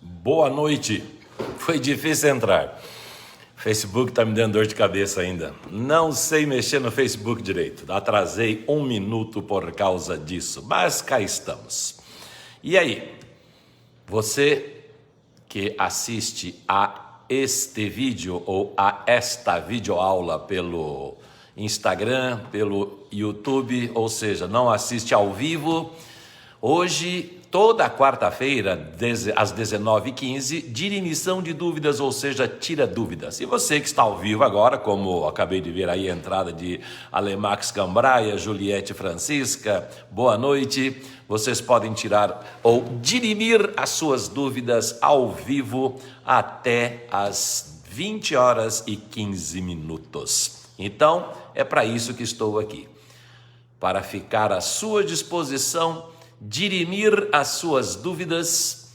Boa noite. Foi difícil entrar. Facebook tá me dando dor de cabeça ainda. Não sei mexer no Facebook direito. Atrasei 1 minuto por causa disso. Mas cá estamos. E aí? Você que assiste a este vídeo ou a esta videoaula pelo Instagram, pelo YouTube, ou seja, não assiste ao vivo, hoje, toda quarta-feira, às 19h15, dirimição de dúvidas, ou seja, tira dúvidas. E você que está ao vivo agora, como acabei de ver aí a entrada de Alemax Cambraia, Juliette Francisca, boa noite. Vocês podem tirar ou dirimir as suas dúvidas ao vivo até às 20h15. Então, é para isso que estou aqui, para ficar à sua disposição, dirimir as suas dúvidas,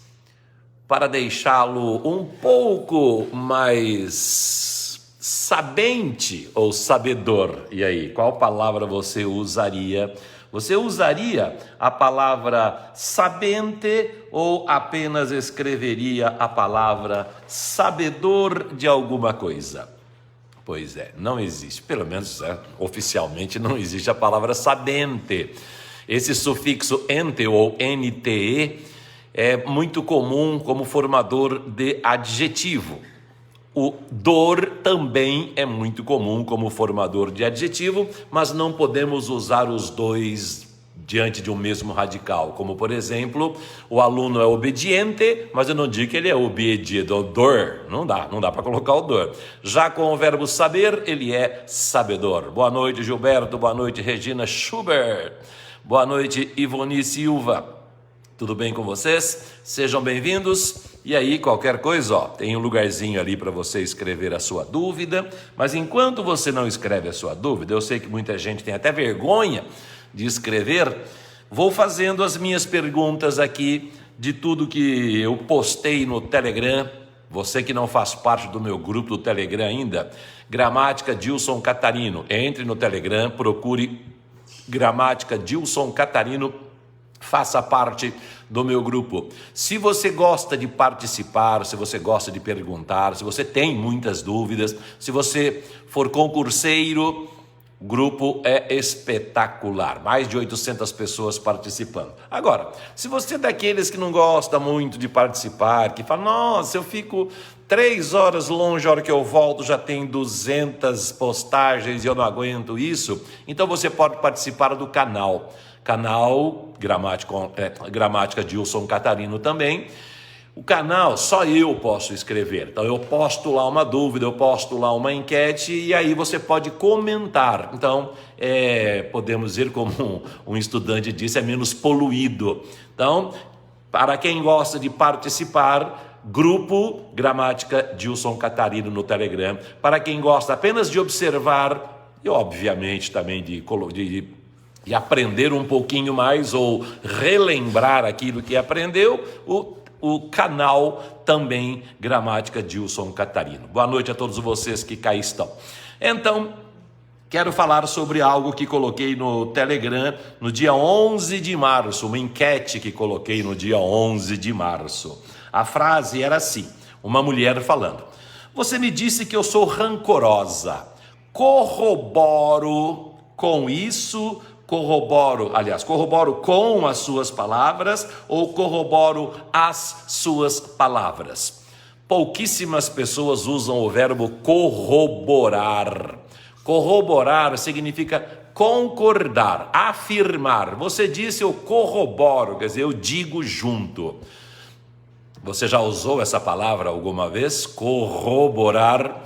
para deixá-lo um pouco mais sabente ou sabedor. E aí, qual palavra você usaria? Você usaria a palavra sabente ou apenas escreveria a palavra sabedor de alguma coisa? Pois é, não existe, pelo menos oficialmente não existe a palavra sabente. Esse sufixo ente ou nte é muito comum como formador de adjetivo. O dor também é muito comum como formador de adjetivo, mas não podemos usar os dois diante de um mesmo radical. Como, por exemplo, o aluno é obediente, mas eu não digo que ele é obediedor. Não dá para colocar o dor. Já com o verbo saber, ele é sabedor. Boa noite, Gilberto. Boa noite, Regina Schubert. Boa noite, Ivone Silva. Tudo bem com vocês? Sejam bem-vindos. E aí, qualquer coisa, tem um lugarzinho ali para você escrever a sua dúvida. Mas enquanto você não escreve a sua dúvida, eu sei que muita gente tem até vergonha de escrever, vou fazendo as minhas perguntas aqui de tudo que eu postei no Telegram. Você que não faz parte do meu grupo do Telegram ainda, Gramática Dilson Catarino. Entre no Telegram, procure Gramática Dilson Catarino, faça parte do meu grupo. Se você gosta de participar, se você gosta de perguntar, se você tem muitas dúvidas, se você for concurseiro, o grupo é espetacular, mais de 800 pessoas participando. Agora, se você é daqueles que não gosta muito de participar, que fala, nossa, eu fico 3 horas longe, a hora que eu volto já tem 200 postagens e eu não aguento isso, então você pode participar do canal Gramática Dilson Catarino também. O canal, só eu posso escrever. Então eu posto lá uma dúvida, eu posto lá uma enquete e aí você pode comentar. Então, podemos dizer, como um estudante disse, é menos poluído. Então, para quem gosta de participar, grupo Gramática Dilson Catarino no Telegram. Para quem gosta apenas de observar e, obviamente, também de aprender um pouquinho mais ou relembrar aquilo que aprendeu, o canal também Gramática Dilson Catarino. Boa noite a todos vocês que cá estão. Então, quero falar sobre algo que coloquei no Telegram no dia 11 de março, uma enquete que coloquei no dia 11 de março. A frase era assim, uma mulher falando: você me disse que eu sou rancorosa, corroboro com isso. Corroboro com as suas palavras ou corroboro as suas palavras. Pouquíssimas pessoas usam o verbo corroborar. Corroborar significa concordar, afirmar. Você disse eu corroboro, quer dizer, eu digo junto. Você já usou essa palavra alguma vez? Corroborar?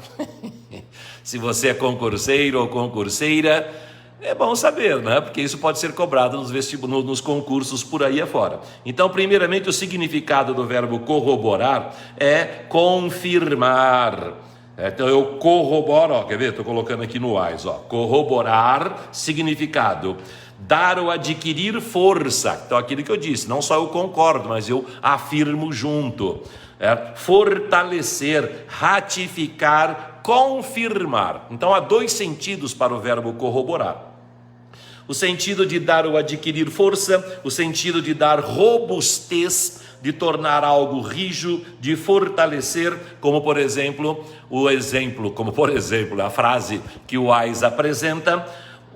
Se você é concurseiro ou concurseira, é bom saber, né? Porque isso pode ser cobrado nos concursos por aí afora. Então, primeiramente, o significado do verbo corroborar é confirmar. Então, eu corroboro, quer ver? Estou colocando aqui no AIS, corroborar, significado: dar ou adquirir força. Então, aquilo que eu disse, não só eu concordo, mas eu afirmo junto. Fortalecer, ratificar, confirmar. Então, há 2 sentidos para o verbo corroborar. o sentido de dar ou adquirir força, o sentido de dar robustez, de tornar algo rijo, de fortalecer, como por exemplo, a frase que o Wise apresenta: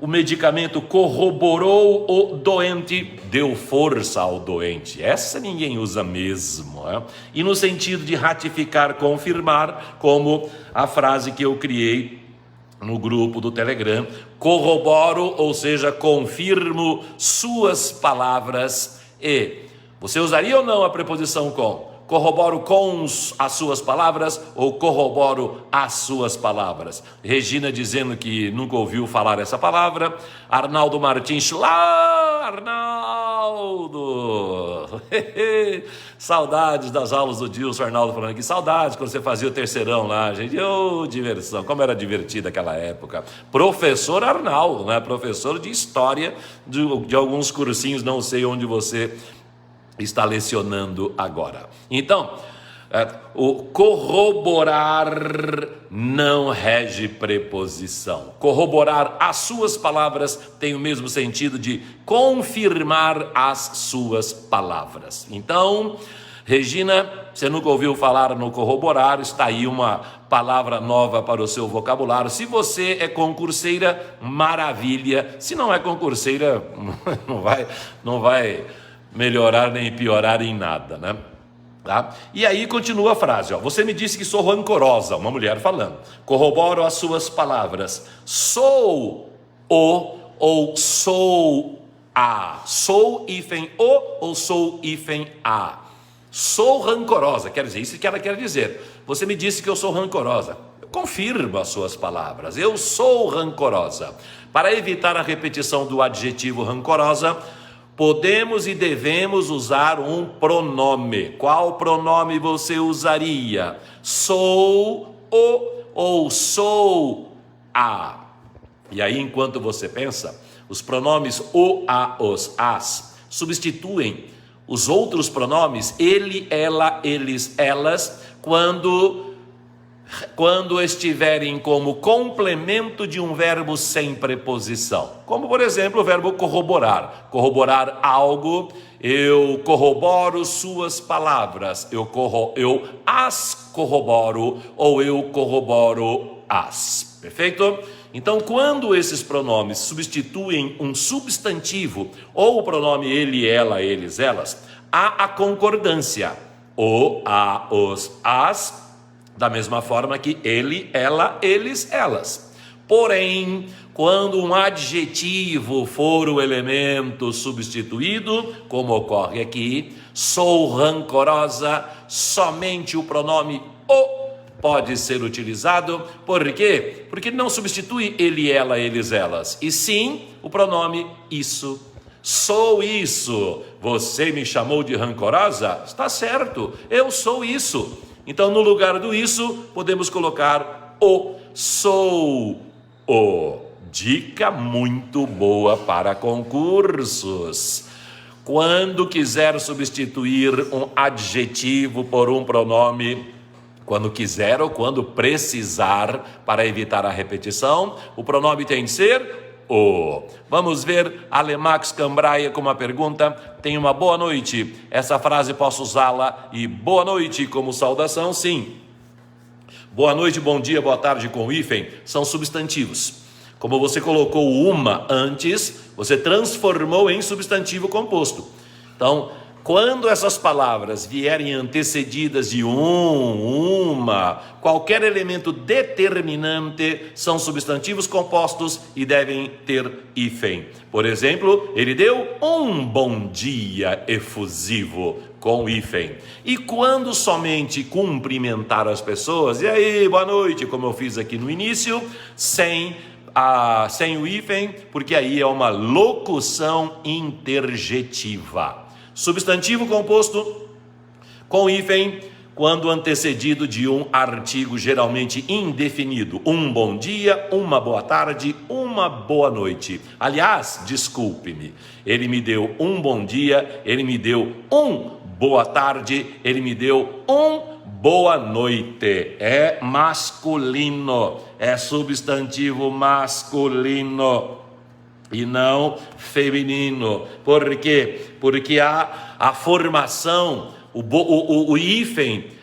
o medicamento corroborou o doente, deu força ao doente. Essa ninguém usa mesmo, né? E no sentido de ratificar, confirmar, como a frase que eu criei no grupo do Telegram: corroboro, ou seja, confirmo suas palavras. E você usaria ou não a preposição com? Corroboro com as suas palavras ou corroboro as suas palavras? Regina dizendo que nunca ouviu falar essa palavra. Arnaldo Martins, lá, Arnaldo! Saudades das aulas do Dilson. Arnaldo falando aqui, saudades quando você fazia o terceirão lá, gente. Diversão, como era divertida aquela época. Professor Arnaldo, né? Professor de história de alguns cursinhos, não sei onde você está lecionando agora. Então, o corroborar não rege preposição. Corroborar as suas palavras tem o mesmo sentido de confirmar as suas palavras. Então, Regina, você nunca ouviu falar no corroborar, está aí uma palavra nova para o seu vocabulário. Se você é concurseira, maravilha. Se não é concurseira, não vai melhorar nem piorar em nada, né? Tá? E aí continua a frase, ó. Você me disse que sou rancorosa, uma mulher falando. Corroboro as suas palavras. Sou o ou sou a? Sou hífen o ou sou hífen a? Sou rancorosa, quer dizer, isso que ela quer dizer. Você me disse que eu sou rancorosa. Eu confirmo as suas palavras. Eu sou rancorosa. Para evitar a repetição do adjetivo rancorosa, podemos e devemos usar um pronome. Qual pronome você usaria? Sou o ou sou a? E aí, enquanto você pensa, os pronomes o, a, os, as substituem os outros pronomes ele, ela, eles, elas, quando estiverem como complemento de um verbo sem preposição. Como, por exemplo, o verbo corroborar. Corroborar algo, eu corroboro suas palavras. Eu as corroboro ou eu corroboro as. Perfeito? Então, quando esses pronomes substituem um substantivo ou o pronome ele, ela, eles, elas, há a concordância. O, a, os, as, da mesma forma que ele, ela, eles, elas. Porém, quando um adjetivo for o elemento substituído, como ocorre aqui, sou rancorosa, somente o pronome o pode ser utilizado. Por quê? Porque não substitui ele, ela, eles, elas, e sim o pronome isso. Sou isso. Você me chamou de rancorosa? Está certo, eu sou isso. Então, no lugar do isso, podemos colocar o. Sou o. Dica muito boa para concursos. Quando quiser substituir um adjetivo por um pronome, quando quiser ou quando precisar, para evitar a repetição, o pronome tem de ser o. Vamos ver Alemax Cambraia com uma pergunta. Tenha uma boa noite. Essa frase posso usá-la e boa noite como saudação? Sim. Boa noite, bom dia, boa tarde com hífen são substantivos. Como você colocou uma antes, você transformou em substantivo composto. Então, quando essas palavras vierem antecedidas de uma, qualquer elemento determinante, são substantivos compostos e devem ter hífen. Por exemplo, ele deu um bom dia efusivo com hífen. E quando somente cumprimentar as pessoas, e aí, boa noite, como eu fiz aqui no início, sem o hífen, porque aí é uma locução interjetiva. Substantivo composto com hífen quando antecedido de um artigo geralmente indefinido. Um bom dia, uma boa tarde, uma boa noite. Aliás, desculpe-me, ele me deu um bom dia, ele me deu um boa tarde, ele me deu um boa noite. É masculino, é substantivo masculino. e não feminino. Por quê? Porque a formação, o hífen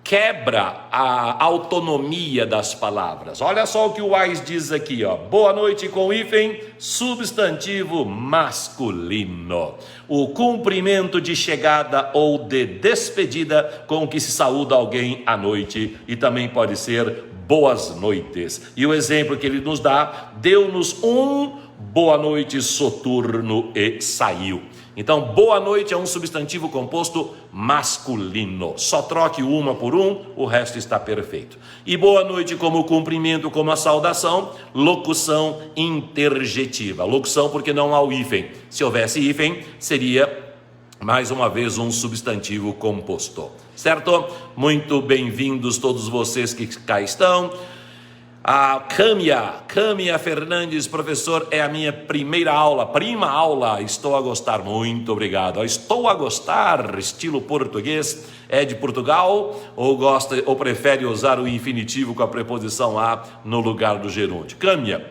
quebra a autonomia das palavras. Olha só o que o Wise diz aqui, ó. Boa noite com hífen, substantivo masculino. O cumprimento de chegada ou de despedida com que se saúda alguém à noite, e também pode ser boas noites. E o exemplo que ele nos dá, deu-nos um boa noite soturno e saiu. Então, boa noite é um substantivo composto masculino. Só troque uma por um, o resto está perfeito. E boa noite como cumprimento, como a saudação, locução interjetiva. Locução porque não há o hífen. Se houvesse hífen, seria mais uma vez um substantivo composto. Certo? Muito bem-vindos todos vocês que cá estão. A Câmia Fernandes, professor, é a minha primeira aula, prima aula, estou a gostar, muito obrigado. Estou a gostar, estilo português, é de Portugal ou gosta ou prefere usar o infinitivo com a preposição a no lugar do gerúndio? Câmia,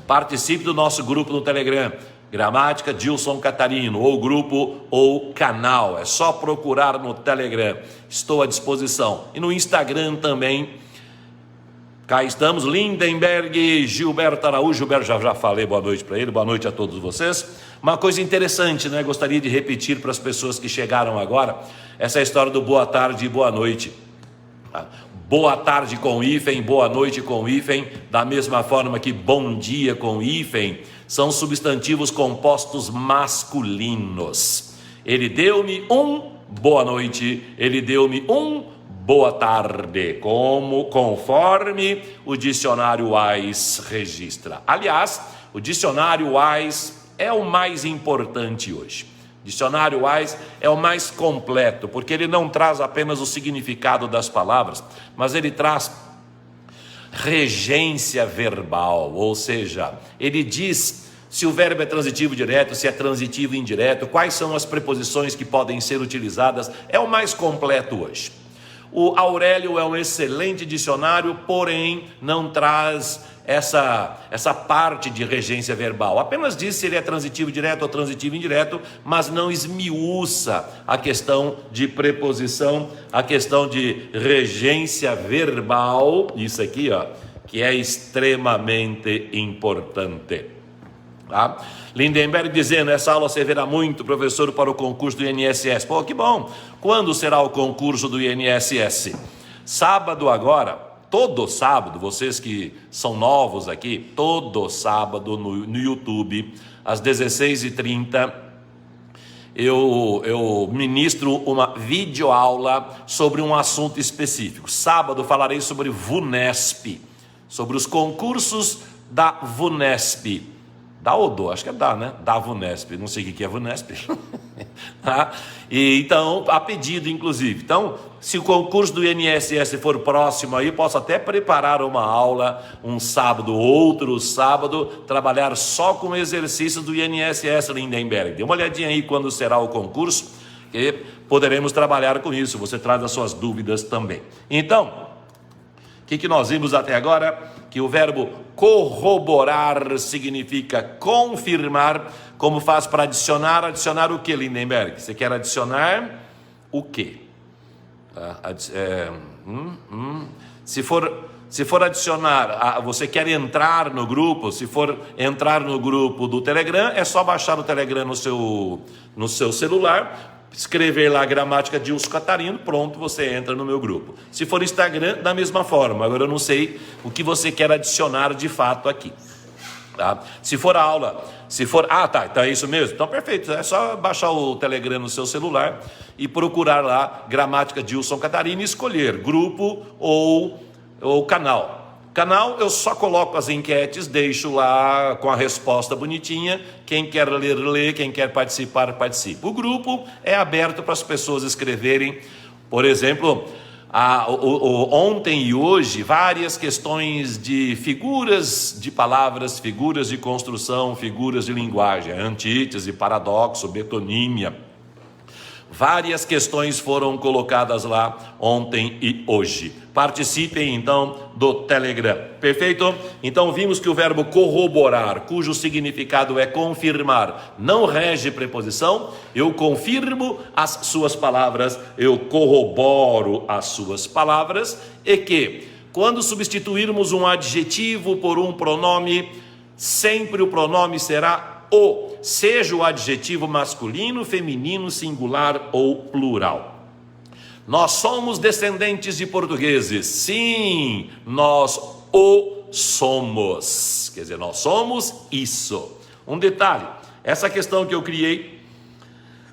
participe do nosso grupo no Telegram, Gramática Dilson Catarino, ou grupo ou canal, é só procurar no Telegram, estou à disposição. E no Instagram também. Cá estamos, Lindenberg, Gilberto Araújo. Gilberto, já falei boa noite para ele, boa noite a todos vocês. Uma coisa interessante, né? Gostaria de repetir para as pessoas que chegaram agora, essa história do boa tarde e boa noite. Boa tarde com hífen, boa noite com hífen, da mesma forma que bom dia com hífen, são substantivos compostos masculinos. Ele deu-me um boa noite, ele deu-me um boa tarde, conforme o dicionário Wise registra. Aliás, o dicionário Wise é o mais importante hoje. O dicionário Wise é o mais completo, porque ele não traz apenas o significado das palavras, mas ele traz regência verbal, ou seja, ele diz se o verbo é transitivo direto, se é transitivo indireto, quais são as preposições que podem ser utilizadas, é o mais completo hoje. O Aurélio é um excelente dicionário, porém não traz essa parte de regência verbal. Apenas diz se ele é transitivo direto ou transitivo indireto, mas não esmiuça a questão de preposição, a questão de regência verbal, isso aqui, ó, que é extremamente importante. Tá? Lindenberg dizendo, essa aula servirá muito, professor, para o concurso do INSS. Pô, que bom! Quando será o concurso do INSS? Sábado agora, todo sábado, vocês que são novos aqui, todo sábado no YouTube, às 16h30, eu ministro uma videoaula sobre um assunto específico. Sábado falarei sobre VUNESP, sobre os concursos da VUNESP. Da Odo, acho que é da, né? Da VUNESP, não sei o que é VUNESP. Tá? E, então, a pedido, inclusive. Então, se o concurso do INSS for próximo aí, posso até preparar uma aula, um sábado, outro sábado, trabalhar só com exercício do INSS Lindenberg. Dê uma olhadinha aí quando será o concurso, que poderemos trabalhar com isso. Você traz as suas dúvidas também. Então, o que nós vimos até agora? Que o verbo corroborar significa confirmar. Como faz para adicionar? Adicionar o que, Lindenberg? Você quer adicionar o quê? Se for adicionar, você quer entrar no grupo, se for entrar no grupo do Telegram, é só baixar o Telegram no seu celular, escrever lá a gramática Dilson Catarino, pronto, você entra no meu grupo. Se for Instagram, da mesma forma. Agora eu não sei o que você quer adicionar de fato aqui. Tá? Se for aula, então é isso mesmo? Então perfeito, é só baixar o Telegram no seu celular e procurar lá gramática Dilson Catarino e escolher grupo ou canal. Canal, eu só coloco as enquetes, deixo lá com a resposta bonitinha. Quem quer ler, lê. Quem quer participar, participa. O grupo é aberto para as pessoas escreverem. Por exemplo, ontem e hoje, várias questões de figuras de palavras, figuras de construção, figuras de linguagem, antítese, paradoxo, betonímia. Várias questões foram colocadas lá ontem e hoje. Participem então do Telegram, perfeito? Então vimos que o verbo corroborar, cujo significado é confirmar, não rege preposição. Eu confirmo as suas palavras, eu corroboro as suas palavras, e que quando substituirmos um adjetivo por um pronome, sempre o pronome será o, seja o adjetivo masculino, feminino, singular ou plural. Nós somos descendentes de portugueses, sim, nós o somos, quer dizer, nós somos isso. Um detalhe, essa questão que eu criei,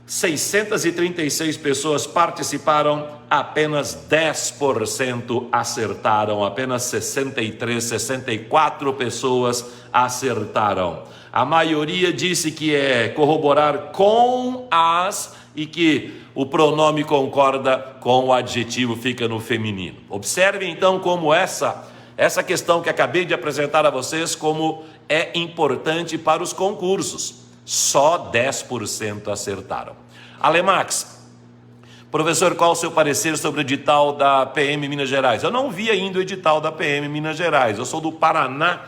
636 pessoas participaram, apenas 10% acertaram, apenas 64 pessoas acertaram. A maioria disse que é corroborar com as e que o pronome concorda com o adjetivo, fica no feminino. Observe então como essa questão que acabei de apresentar a vocês, como é importante para os concursos. Só 10% acertaram. Alemax, professor, qual o seu parecer sobre o edital da PM Minas Gerais? Eu não vi ainda o edital da PM Minas Gerais, eu sou do Paraná.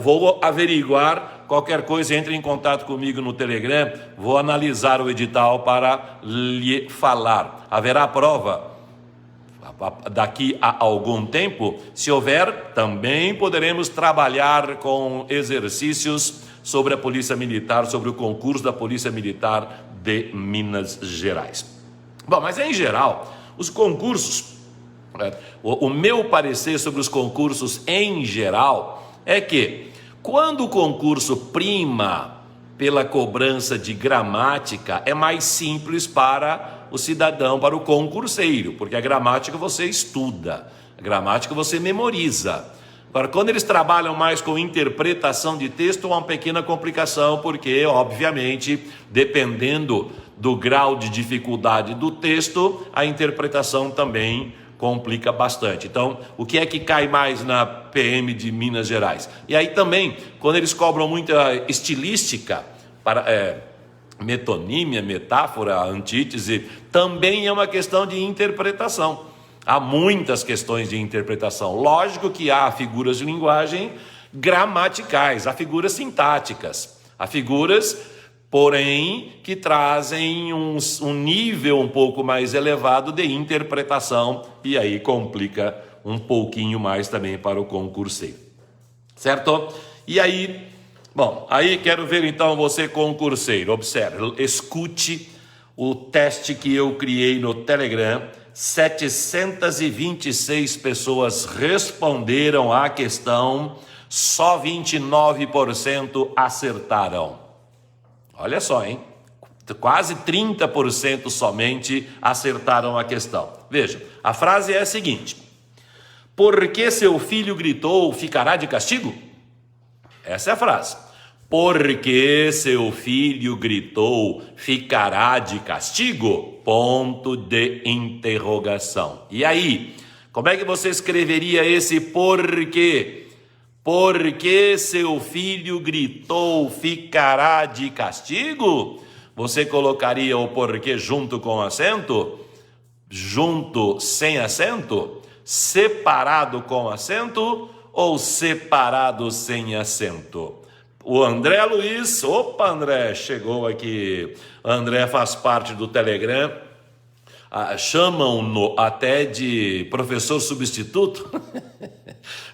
Vou averiguar, qualquer coisa entre em contato comigo no Telegram, vou analisar o edital para lhe falar. Haverá prova daqui a algum tempo? Se houver, também poderemos trabalhar com exercícios sobre a Polícia Militar, sobre o concurso da Polícia Militar de Minas Gerais. Bom, mas em geral, os concursos, o meu parecer sobre os concursos em geral é que quando o concurso prima pela cobrança de gramática, é mais simples para o cidadão, para o concurseiro, porque a gramática você estuda, a gramática você memoriza. Agora, quando eles trabalham mais com interpretação de texto, há uma pequena complicação, porque, obviamente, dependendo do grau de dificuldade do texto, a interpretação também complica bastante. Então, o que é que cai mais na PM de Minas Gerais? E aí também, quando eles cobram muita estilística, para metonímia, metáfora, antítese, também é uma questão de interpretação. Há muitas questões de interpretação. Lógico que há figuras de linguagem gramaticais, há figuras sintáticas, há figuras, porém, que trazem um nível um pouco mais elevado de interpretação, e aí complica um pouquinho mais também para o concurseiro, certo? E aí, bom, aí quero ver então você concurseiro, observe, escute o teste que eu criei no Telegram. 726 pessoas responderam à questão, só 29% acertaram. Olha só, hein? Quase 30% somente acertaram a questão. Veja, a frase é a seguinte: porque seu filho gritou, ficará de castigo? Essa é a frase. Porque seu filho gritou, ficará de castigo? Ponto de interrogação. E aí, como é que você escreveria esse porquê? Porque seu filho gritou, ficará de castigo? Você colocaria o porquê junto com acento? Junto sem acento? Separado com acento? Ou separado sem acento? O André Luiz, opa, André, chegou aqui. André faz parte do Telegram. Chamam-no até de professor substituto.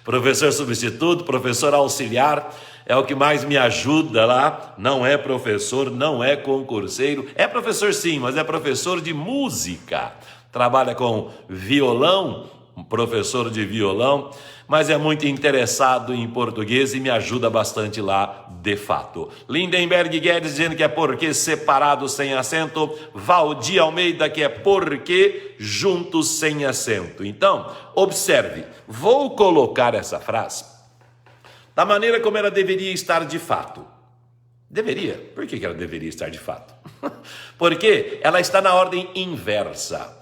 Professor substituto, professor auxiliar, é o que mais me ajuda lá. Não é professor, não é concurseiro. É professor sim, mas é professor de música. Trabalha com violão, um professor de violão, mas é muito interessado em português e me ajuda bastante lá, de fato. Lindenberg Guedes dizendo que é porque separado sem acento. Valdir Almeida que é porque juntos sem acento. Então, observe, vou colocar essa frase da maneira como ela deveria estar de fato. Deveria? Por que ela deveria estar de fato? Porque ela está na ordem inversa.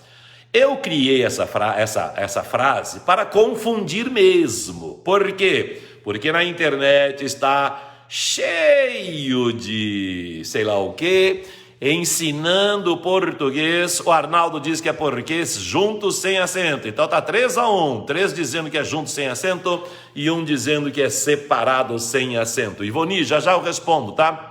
Eu criei essa frase para confundir mesmo. Por quê? Porque na internet está cheio de sei lá o quê, ensinando português. O Arnaldo diz que é português junto sem acento. Então tá 3-1. 3 dizendo que é junto sem acento e 1 dizendo que é separado sem acento. Ivoni, já eu respondo, tá?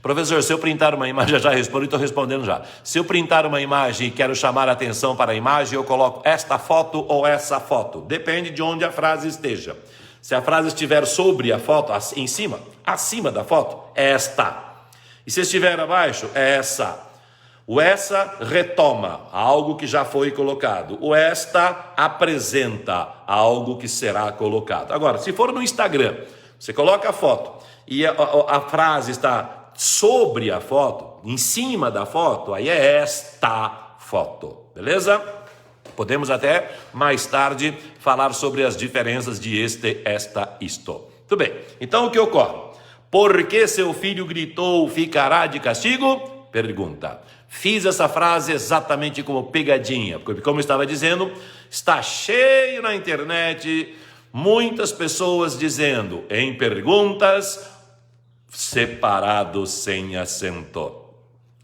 Professor, se eu printar uma imagem, já respondo e estou respondendo já. Se eu printar uma imagem e quero chamar a atenção para a imagem, eu coloco esta foto ou essa foto. Depende de onde a frase esteja. Se a frase estiver sobre a foto, em cima, acima da foto, é esta. E se estiver abaixo, é essa. O essa retoma algo que já foi colocado. O esta apresenta algo que será colocado. Agora, se for no Instagram, você coloca a foto e a frase está sobre a foto, em cima da foto, aí é esta foto, beleza? Podemos até mais tarde falar sobre as diferenças de este, esta, isto. Tudo bem, então o que ocorre? Porque seu filho gritou, ficará de castigo? Pergunta. Fiz essa frase exatamente como pegadinha, porque como eu estava dizendo, está cheio na internet, muitas pessoas dizendo em perguntas, separado sem acento.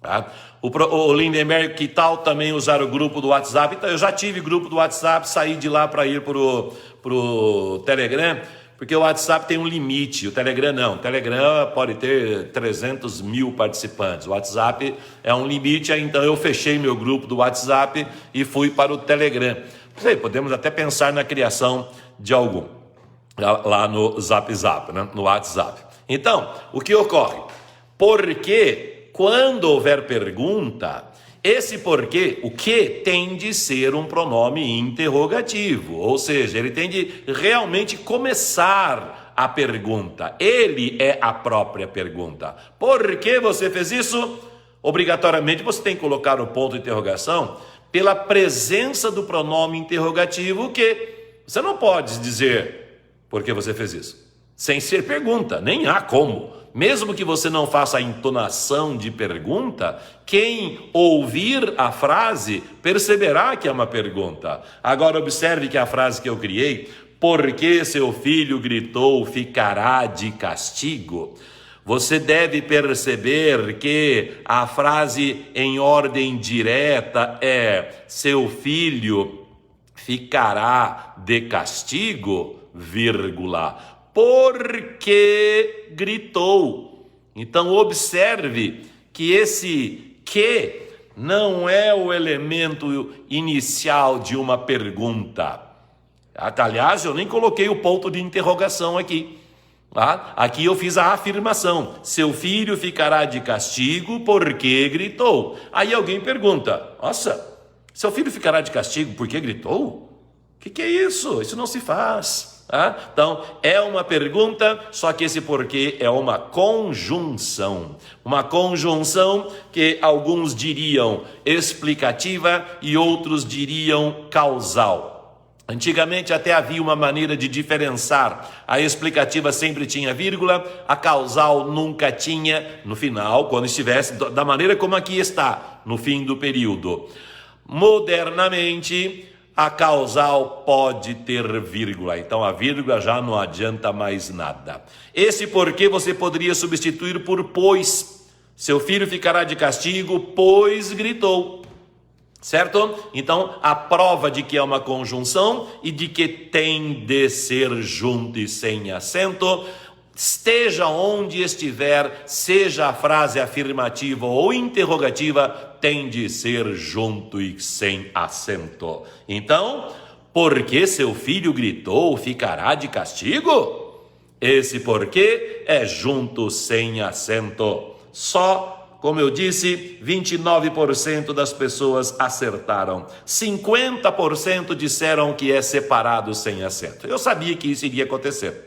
Tá? O Lindenberg, que tal também usar o grupo do WhatsApp? Então, eu já tive grupo do WhatsApp, saí de lá para ir pro Telegram, porque o WhatsApp tem um limite, o Telegram não. O Telegram pode ter 300 mil participantes, o WhatsApp é um limite, então eu fechei meu grupo do WhatsApp e fui para o Telegram. Podemos até pensar na criação de algum, lá no Zap, né? No WhatsApp. Então, o que ocorre? Porque quando houver pergunta, esse porquê, o que, tem de ser um pronome interrogativo, ou seja, ele tem de realmente começar a pergunta, ele é a própria pergunta. Por que você fez isso? Obrigatoriamente você tem que colocar o ponto de interrogação pela presença do pronome interrogativo, que você não pode dizer por que você fez isso. Sem ser pergunta, nem há como. Mesmo que você não faça a entonação de pergunta, quem ouvir a frase perceberá que é uma pergunta. Agora observe que a frase que eu criei, porque seu filho gritou, ficará de castigo. Você deve perceber que a frase em ordem direta é, seu filho ficará de castigo, vírgula, porque gritou. Então observe que esse que não é o elemento inicial de uma pergunta. Aliás, eu nem coloquei o ponto de interrogação aqui. Aqui eu fiz a afirmação, seu filho ficará de castigo porque gritou. Aí alguém pergunta, nossa, seu filho ficará de castigo porque gritou? O que é isso? Isso não se faz. Então, é uma pergunta, só que esse porquê é uma conjunção. Uma conjunção que alguns diriam explicativa e outros diriam causal. Antigamente até havia uma maneira de diferenciar. A explicativa sempre tinha vírgula, a causal nunca tinha no final, quando estivesse da maneira como aqui está, no fim do período. Modernamente, a causal pode ter vírgula, então a vírgula já não adianta mais nada. Esse porquê você poderia substituir por pois. Seu filho ficará de castigo, pois gritou. Certo? Então, a prova de que é uma conjunção e de que tem de ser junto e sem acento, esteja onde estiver, seja a frase afirmativa ou interrogativa, tem de ser junto e sem acento. Então, porque seu filho gritou, ficará de castigo? Esse porquê é junto sem acento. Só, como eu disse, 29% das pessoas acertaram. 50% disseram que é separado sem acento. Eu sabia que isso iria acontecer.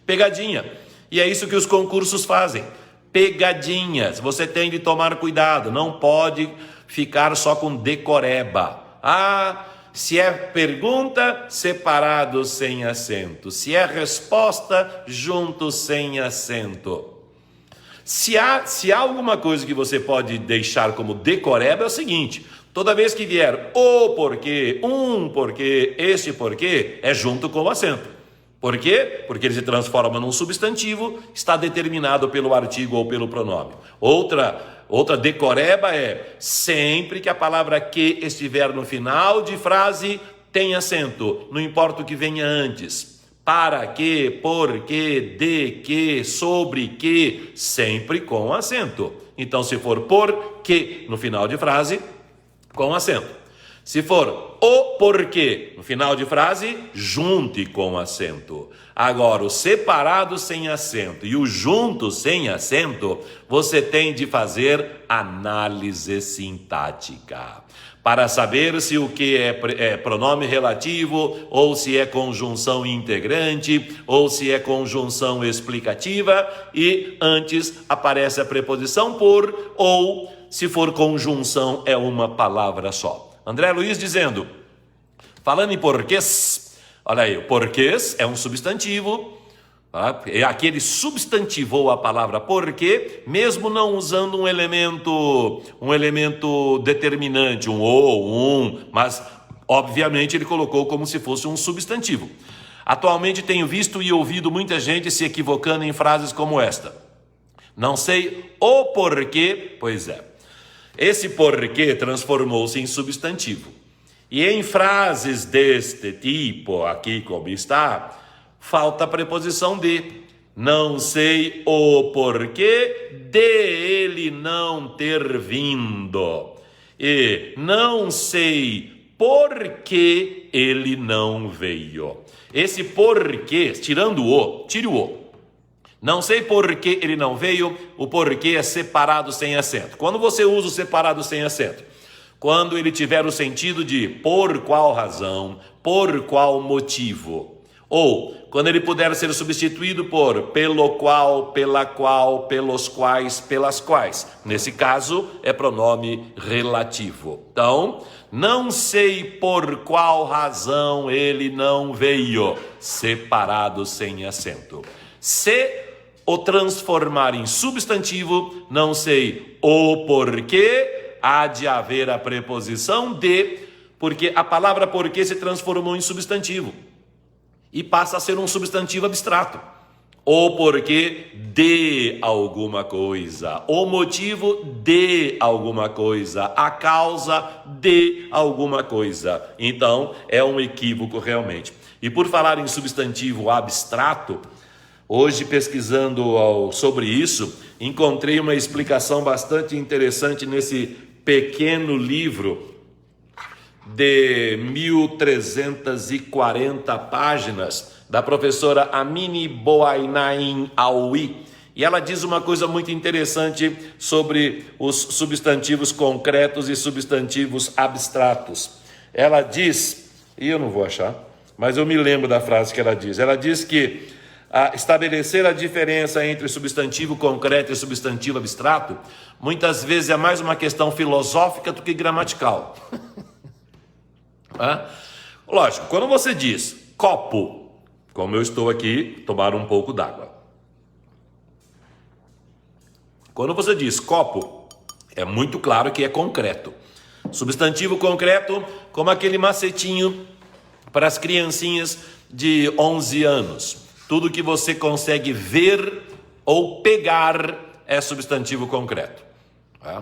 Pegadinha. E é isso que os concursos fazem. Pegadinhas. Você tem de tomar cuidado. Não pode ficar só com decoreba. Se é pergunta, separado sem acento. Se é resposta, junto sem acento. Se há alguma coisa que você pode deixar como decoreba, é o seguinte: toda vez que vier o porquê, um porquê, este porquê, é junto com o acento. Por quê? Porque ele se transforma num substantivo, está determinado pelo artigo ou pelo pronome. Outra decoreba é: sempre que a palavra que estiver no final de frase, tem acento, não importa o que venha antes. Para que, por que, de que, sobre que, sempre com acento. Então, se for por que no final de frase, com acento. Se for o porquê no final de frase, junte com acento. Agora, o separado sem acento e o junto sem acento, você tem de fazer análise sintática. Para saber se o que é pronome relativo, ou se é conjunção integrante, ou se é conjunção explicativa, e antes aparece a preposição por, ou se for conjunção é uma palavra só. André Luiz dizendo, falando em porquês, olha aí, o porquês é um substantivo, tá? Aqui ele substantivou a palavra porquê, mesmo não usando um elemento determinante, um ou, mas obviamente ele colocou como se fosse um substantivo. Atualmente tenho visto e ouvido muita gente se equivocando em frases como esta. Não sei o porquê, pois é. Esse porquê transformou-se em substantivo. E em frases deste tipo, aqui como está, falta a preposição de. Não sei o porquê de ele não ter vindo. E não sei por que ele não veio. Esse porquê, tirando o, tire o o. Não sei por que ele não veio, o porquê é separado sem acento. Quando você usa o separado sem acento, quando ele tiver o sentido de por qual razão, por qual motivo, ou quando ele puder ser substituído por pelo qual, pela qual, pelos quais, pelas quais. Nesse caso, é pronome relativo. Então, não sei por qual razão ele não veio, separado sem acento. Se o transformar em substantivo, não sei o porquê, há de haver a preposição de, porque a palavra porquê se transformou em substantivo e passa a ser um substantivo abstrato. O porquê de alguma coisa, o motivo de alguma coisa, a causa de alguma coisa. Então, é um equívoco realmente. E por falar em substantivo abstrato, hoje, pesquisando sobre isso, encontrei uma explicação bastante interessante nesse pequeno livro de 1340 páginas, da professora Amini Boainain Aoui. E ela diz uma coisa muito interessante sobre os substantivos concretos e substantivos abstratos. Ela diz, e eu não vou achar, mas eu me lembro da frase que ela diz. Ela diz que estabelecer a diferença entre substantivo concreto e substantivo abstrato, muitas vezes é mais uma questão filosófica do que gramatical. Lógico, quando você diz copo, como eu estou aqui, tomar um pouco d'água. Quando você diz copo, é muito claro que é concreto. Substantivo concreto, como aquele macetinho para as criancinhas de 11 anos. Tudo que você consegue ver ou pegar é substantivo concreto.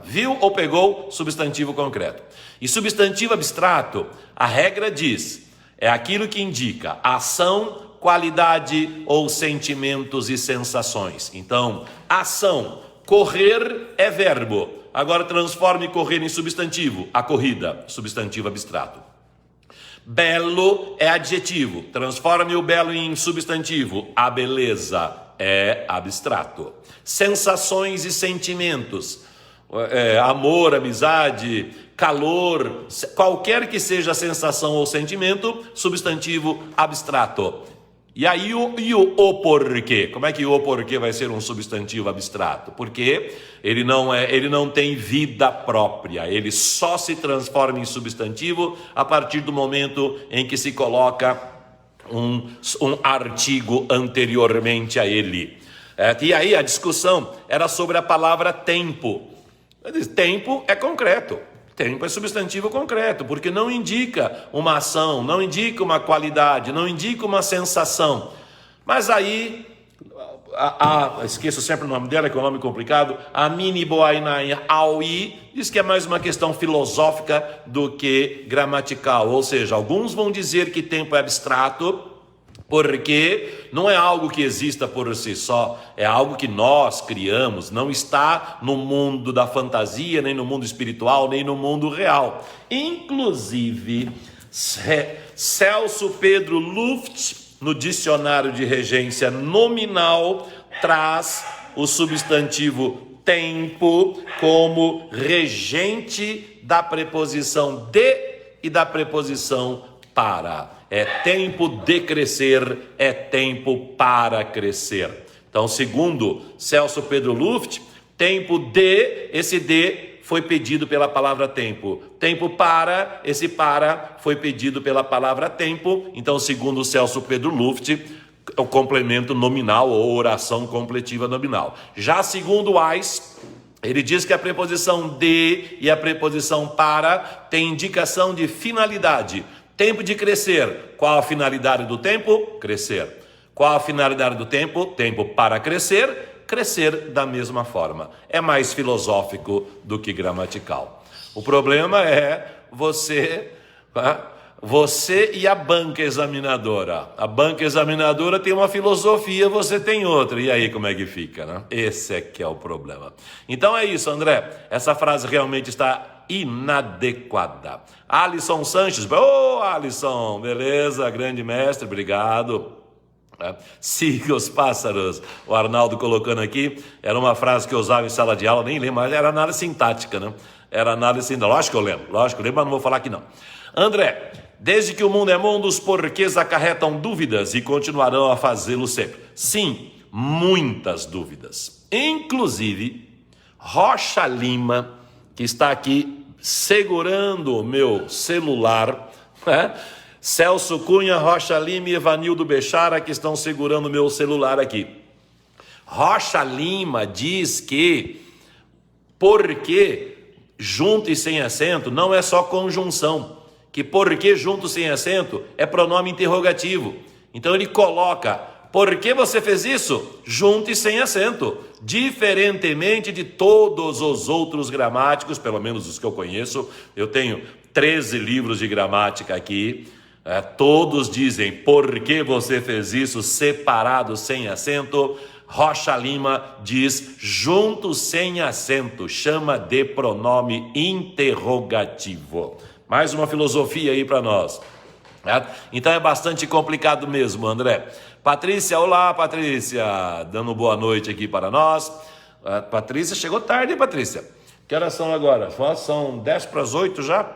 Viu ou pegou, substantivo concreto. E substantivo abstrato, a regra diz, é aquilo que indica ação, qualidade ou sentimentos e sensações. Então, ação, correr é verbo. Agora transforme correr em substantivo, a corrida, substantivo abstrato. Belo é adjetivo, transforme o belo em substantivo, a beleza é abstrato. Sensações e sentimentos, amor, amizade, calor, qualquer que seja a sensação ou sentimento, substantivo abstrato. E aí o porquê? Como é que o porquê vai ser um substantivo abstrato? Porque ele não tem vida própria, ele só se transforma em substantivo a partir do momento em que se coloca um artigo anteriormente a ele. E aí a discussão era sobre a palavra tempo. Tempo é concreto. Tempo é substantivo concreto, porque não indica uma ação, não indica uma qualidade, não indica uma sensação. Mas aí, esqueço sempre o nome dela, que é um nome complicado, a Mini Boainai Aui, diz que é mais uma questão filosófica do que gramatical. Ou seja, alguns vão dizer que tempo é abstrato, porque não é algo que exista por si só, é algo que nós criamos, não está no mundo da fantasia, nem no mundo espiritual, nem no mundo real. Inclusive, Celso Pedro Luft, no dicionário de regência nominal, traz o substantivo tempo como regente da preposição de e da preposição para. É tempo de crescer, é tempo para crescer. Então, segundo Celso Pedro Luft, tempo de, esse de foi pedido pela palavra tempo. Tempo para, esse para foi pedido pela palavra tempo. Então, segundo Celso Pedro Luft, é o complemento nominal ou oração completiva nominal. Já segundo Weiss, ele diz que a preposição de e a preposição para tem indicação de finalidade. Tempo de crescer. Qual a finalidade do tempo? Crescer. Qual a finalidade do tempo? Tempo para crescer. Crescer da mesma forma. É mais filosófico do que gramatical. O problema é você e a banca examinadora. A banca examinadora tem uma filosofia, você tem outra. E aí como é que fica, né? Esse é que é o problema. Então é isso, André. Essa frase realmente está inadequada. Alisson Sanches, Alisson, beleza, grande mestre, obrigado. Siga os pássaros. O Arnaldo colocando aqui, era uma frase que eu usava em sala de aula, nem lembro, mas era análise sintática, né? Era análise sintática, lógico que eu lembro, mas não vou falar aqui não. André, desde que o mundo é mundo, os porquês acarretam dúvidas e continuarão a fazê-lo sempre. Sim, muitas dúvidas. Inclusive, Rocha Lima, que está aqui segurando o meu celular, né? Celso Cunha, Rocha Lima e Evanildo Bechara, que estão segurando o meu celular aqui. Rocha Lima diz que porque junto e sem acento não é só conjunção, que porque junto sem acento é pronome interrogativo. Então ele coloca, por que você fez isso? Junto e sem acento. Diferentemente de todos os outros gramáticos, pelo menos os que eu conheço, eu tenho 13 livros de gramática aqui, todos dizem, por que você fez isso separado, sem acento? Rocha Lima diz, junto sem acento, chama de pronome interrogativo. Mais uma filosofia aí para nós. Então é bastante complicado mesmo, André. Patrícia, olá Patrícia, dando boa noite aqui para nós. Patrícia, chegou tarde, hein, Patrícia? Que horas são agora? São 10 para as 8 já?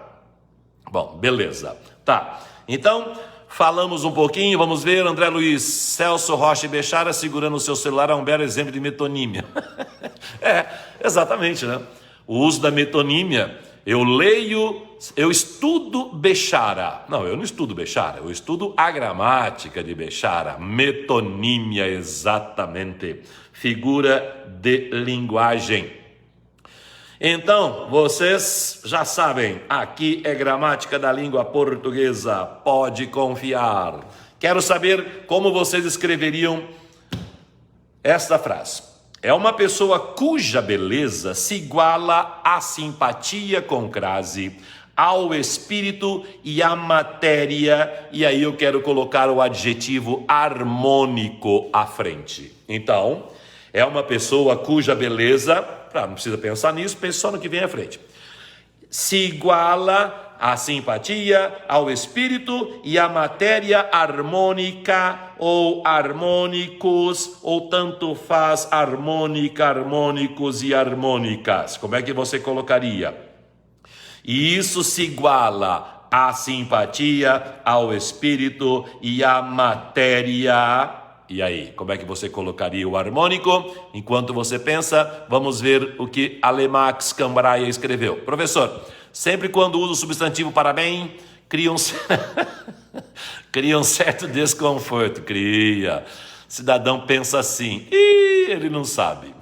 Bom, beleza. Tá, então falamos um pouquinho, vamos ver, André Luiz, Celso Rocha e Bechara segurando o seu celular é um belo exemplo de metonímia. Exatamente, né? O uso da metonímia, eu estudo Bechara. Não, eu não estudo Bechara, eu estudo a gramática de Bechara. Metonímia, exatamente. Figura de linguagem. Então, vocês já sabem, aqui é gramática da língua portuguesa, pode confiar. Quero saber como vocês escreveriam esta frase. É uma pessoa cuja beleza se iguala à simpatia com crase, ao espírito e à matéria, e aí eu quero colocar o adjetivo harmônico à frente. Então, é uma pessoa cuja beleza, não precisa pensar nisso, pense só no que vem à frente. Se iguala à simpatia, ao espírito e à matéria harmônica ou harmônicos, ou tanto faz harmônica, harmônicos e harmônicas. Como é que você colocaria? E isso se iguala à simpatia, ao espírito e à matéria. E aí, como é que você colocaria o harmônico? Enquanto você pensa, vamos ver o que Alemax Cambraia escreveu. Professor, sempre quando uso o substantivo para bem, cria um certo desconforto. Cria. Cidadão pensa assim, ele não sabe.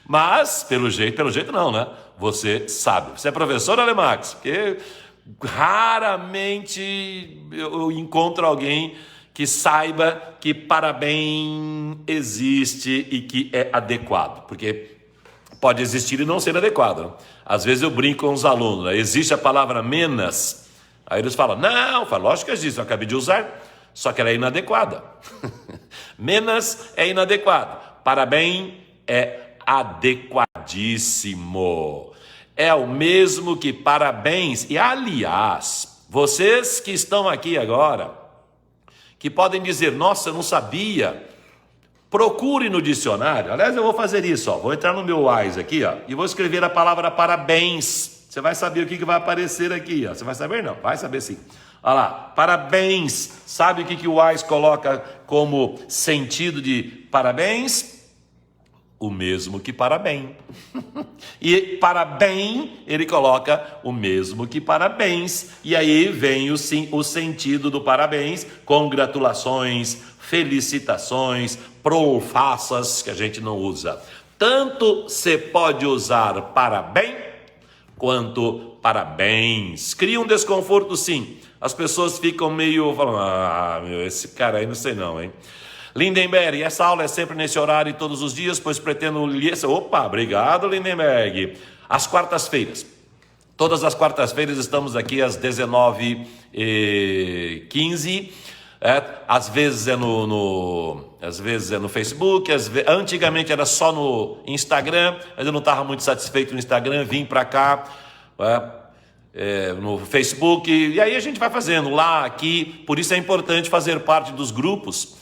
Mas, pelo jeito não, né? Você sabe. Você é professor, Alemax? Porque raramente eu encontro alguém que que saiba que parabéns existe e que é adequado, porque pode existir e não ser adequado, né? Às vezes eu brinco com os alunos, né? Existe a palavra menos, aí eles falam, não, eu falo, lógico que existe, eu acabei de usar, só que ela é inadequada. Menos é inadequado, parabéns é adequadíssimo. É o mesmo que parabéns. E aliás, vocês que estão aqui agora, que podem dizer, nossa, eu não sabia, procure no dicionário. Aliás, eu vou fazer isso, ó. Vou entrar no meu WAIS aqui, ó, e vou escrever a palavra parabéns. Você vai saber o que vai aparecer aqui, ó. Você vai saber? Não, vai saber sim. Olha lá, parabéns. Sabe o que o WAIS coloca como sentido de parabéns? O mesmo que parabéns. E parabéns, ele coloca o mesmo que parabéns. E aí vem o sentido do parabéns, congratulações, felicitações, profaças, que a gente não usa. Tanto você pode usar parabéns, quanto parabéns. Cria um desconforto, sim. As pessoas ficam meio falando, meu, esse cara aí não sei não, hein? Lindenberg, essa aula é sempre nesse horário todos os dias, pois pretendo lhe... Opa, obrigado, Lindenberg. Às quartas-feiras. Todas as quartas-feiras estamos aqui às 19h15. Às vezes é às vezes é no Facebook, antigamente era só no Instagram, mas eu não estava muito satisfeito no Instagram, vim para cá, no Facebook, e aí a gente vai fazendo lá, aqui, por isso é importante fazer parte dos grupos.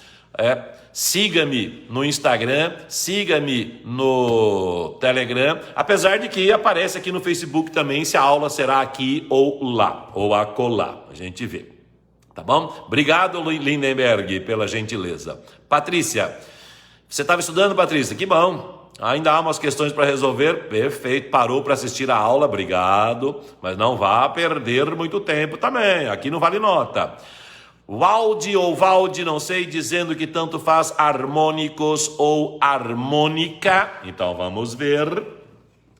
Siga-me no Instagram, siga-me no Telegram, apesar de que aparece aqui no Facebook também se a aula será aqui ou lá, ou acolá, a gente vê, tá bom? Obrigado, Lindenberg, pela gentileza. Patrícia, você estava estudando, Patrícia? Que bom, ainda há umas questões para resolver, perfeito, parou para assistir a aula, obrigado, mas não vá perder muito tempo também, aqui não vale nota. Valde ou Valde, não sei, dizendo que tanto faz harmônicos ou harmônica. Então vamos ver.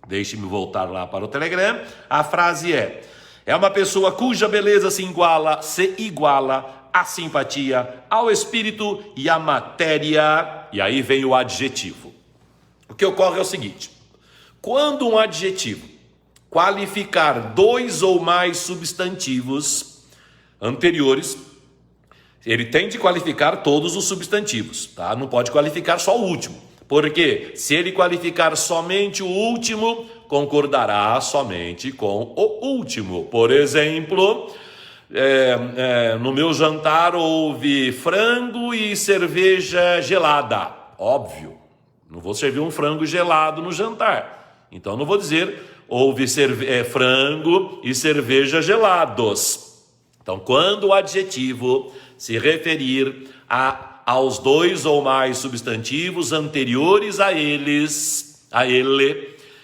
Deixe-me voltar lá para o Telegram. A frase é uma pessoa cuja beleza se iguala à simpatia, ao espírito e à matéria. E aí vem o adjetivo. O que ocorre é o seguinte. Quando um adjetivo qualificar dois ou mais substantivos anteriores, ele tem de qualificar todos os substantivos, tá? Não pode qualificar só o último. Porque se ele qualificar somente o último, concordará somente com o último. Por exemplo, no meu jantar houve frango e cerveja gelada. Óbvio, não vou servir um frango gelado no jantar. Então não vou dizer houve frango e cerveja gelados. Então, quando o adjetivo se referir aos dois ou mais substantivos anteriores a ele,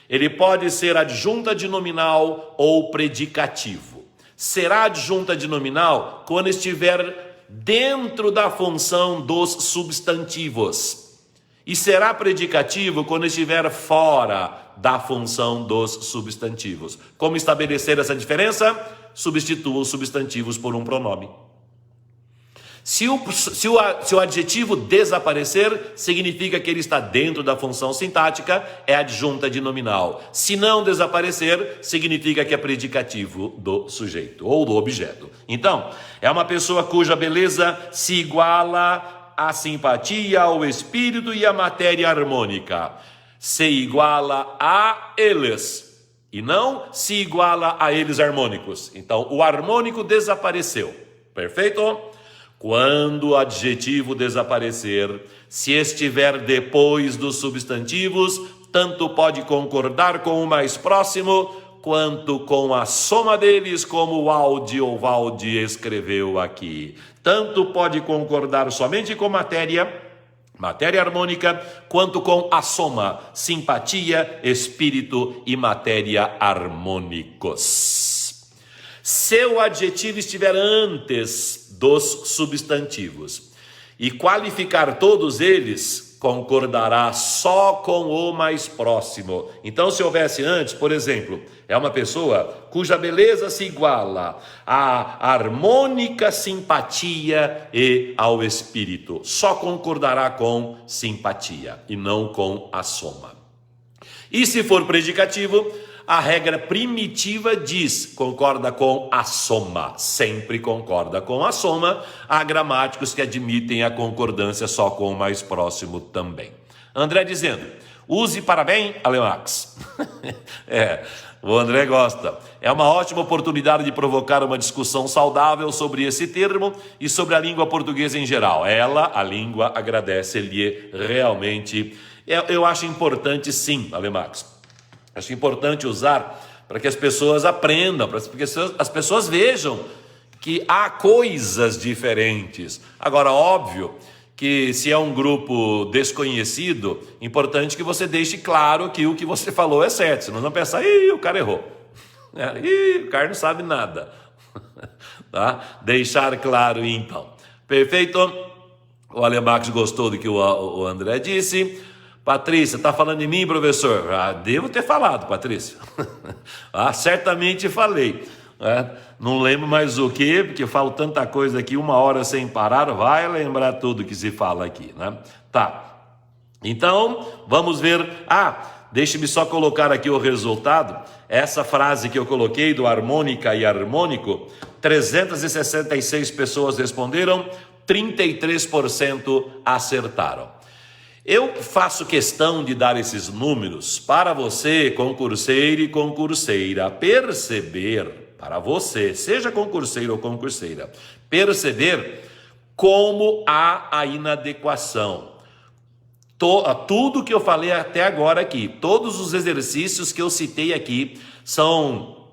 ele pode ser adjunta de nominal ou predicativo. Será adjunta de nominal quando estiver dentro da função dos substantivos. E será predicativo quando estiver fora da função dos substantivos. Como estabelecer essa diferença? Substitua os substantivos por um pronome. Se o adjetivo desaparecer, significa que ele está dentro da função sintática, é adjunta de nominal. Se não desaparecer, significa que é predicativo do sujeito ou do objeto. Então, é uma pessoa cuja beleza se iguala à simpatia, ao espírito e à matéria harmônica. Se iguala a eles e não se iguala a eles harmônicos. Então, o harmônico desapareceu. Perfeito? Quando o adjetivo desaparecer, se estiver depois dos substantivos, tanto pode concordar com o mais próximo, quanto com a soma deles, como o Aldi ou Valde escreveu aqui. Tanto pode concordar somente com matéria harmônica, quanto com a soma, simpatia, espírito e matéria harmônicos. Se o adjetivo estiver antes dos substantivos e qualificar todos eles concordará só com o mais próximo. Então, se houvesse antes, por exemplo, é uma pessoa cuja beleza se iguala à harmônica simpatia e ao espírito, só concordará com simpatia e não com a soma. E se for predicativo, a regra primitiva diz, concorda com a soma, sempre concorda com a soma. Há gramáticos que admitem a concordância só com o mais próximo também. André dizendo, use para bem, Alemax. O André gosta. É uma ótima oportunidade de provocar uma discussão saudável sobre esse termo e sobre a língua portuguesa em geral. Ela, a língua, agradece-lhe realmente. Eu acho importante sim, Alemax. Acho importante usar para que as pessoas aprendam, para que as pessoas vejam que há coisas diferentes. Agora, óbvio que se é um grupo desconhecido, importante que você deixe claro que o que você falou é certo. Senão não pensar, o cara errou. O cara não sabe nada. Tá? Deixar claro então. Perfeito? O Alemax gostou do que o André disse. Patrícia, está falando de mim, professor? Devo ter falado, Patrícia. Certamente falei. Não lembro mais o que, porque eu falo tanta coisa aqui, 1 hora sem parar, vai lembrar tudo que se fala aqui, né? Tá. Então, vamos ver. Deixe-me só colocar aqui o resultado. Essa frase que eu coloquei do harmônica e harmônico, 366 pessoas responderam, 33% acertaram. Eu faço questão de dar esses números para você, concurseiro e concurseira, perceber, para você, seja concurseiro ou concurseira, perceber como há a inadequação. Tudo que eu falei até agora aqui, todos os exercícios que eu citei aqui, são